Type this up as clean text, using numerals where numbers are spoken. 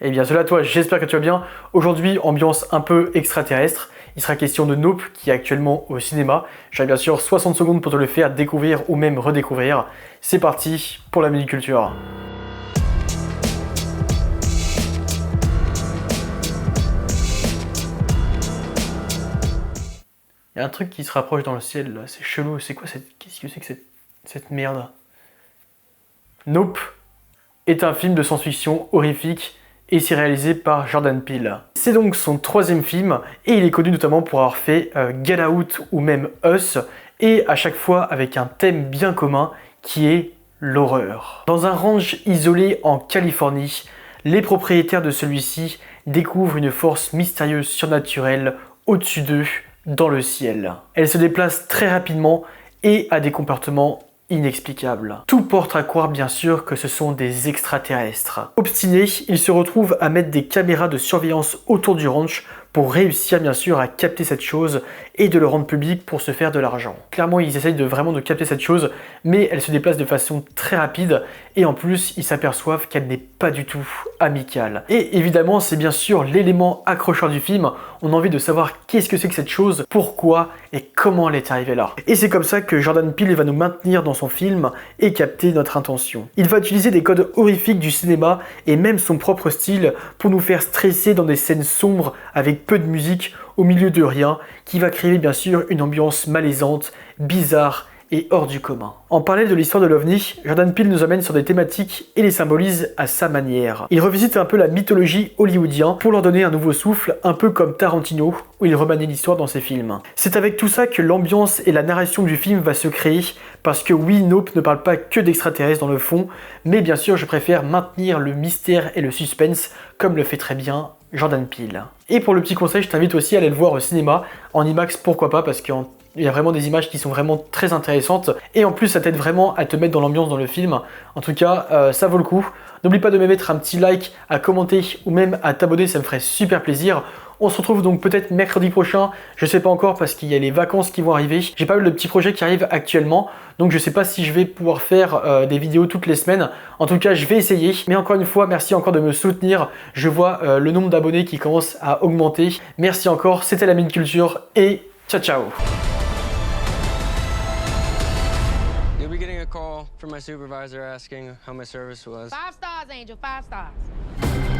Eh bien cela toi, j'espère que tu vas bien. Aujourd'hui, ambiance un peu extraterrestre. Il sera question de Nope qui est actuellement au cinéma. J'aurai bien sûr 60 secondes pour te le faire découvrir ou même redécouvrir. C'est parti pour la mini-culture. Il y a un truc qui se rapproche dans le ciel là, c'est chelou. C'est quoi cette... Qu'est-ce que c'est que cette merde? Nope est un film de science-fiction horrifique et c'est réalisé par Jordan Peele. C'est donc son troisième film et il est connu notamment pour avoir fait Get Out ou même Us et à chaque fois avec un thème bien commun qui est l'horreur. Dans un ranch isolé en Californie, les propriétaires de celui-ci découvrent une force mystérieuse surnaturelle au-dessus d'eux dans le ciel. Elle se déplace très rapidement et a des comportements inexplicable. Tout porte à croire bien sûr que ce sont des extraterrestres. Obstinés, ils se retrouvent à mettre des caméras de surveillance autour du ranch pour réussir bien sûr à capter cette chose et de le rendre public pour se faire de l'argent. Clairement ils essayent vraiment de capter cette chose, mais elle se déplace de façon très rapide et en plus ils s'aperçoivent qu'elle n'est pas du tout amicale. Et évidemment c'est bien sûr l'élément accrocheur du film, on a envie de savoir qu'est-ce que c'est que cette chose, pourquoi et comment elle est arrivée là. Et c'est comme ça que Jordan Peele va nous maintenir dans son film et capter notre intention. Il va utiliser des codes horrifiques du cinéma et même son propre style pour nous faire stresser dans des scènes sombres avec peu de musique au milieu de rien, qui va créer bien sûr une ambiance malaisante, bizarre et hors du commun. En parallèle de l'histoire de l'OVNI, Jordan Peele nous amène sur des thématiques et les symbolise à sa manière. Il revisite un peu la mythologie hollywoodienne pour leur donner un nouveau souffle, un peu comme Tarantino, où il remanie l'histoire dans ses films. C'est avec tout ça que l'ambiance et la narration du film va se créer, parce que oui, Nope ne parle pas que d'extraterrestres dans le fond, mais bien sûr je préfère maintenir le mystère et le suspense, comme le fait très bien Jordan Peele. Et pour le petit conseil, je t'invite aussi à aller le voir au cinéma, en IMAX pourquoi pas, parce qu'il y a vraiment des images qui sont vraiment très intéressantes, et en plus ça t'aide vraiment à te mettre dans l'ambiance dans le film. En tout cas, ça vaut le coup. N'oublie pas de me mettre un petit like, à commenter ou même à t'abonner, ça me ferait super plaisir. On se retrouve donc peut-être mercredi prochain, je sais pas encore parce qu'il y a les vacances qui vont arriver. J'ai pas mal de petits projets qui arrivent actuellement, donc je sais pas si je vais pouvoir faire des vidéos toutes les semaines. En tout cas, je vais essayer. Mais encore une fois, merci encore de me soutenir. Je vois le nombre d'abonnés qui commence à augmenter. Merci encore, c'était la mini-culture et ciao ciao. You'll be getting a call from my supervisor asking how my service was. 5 stars, Angel, 5 stars.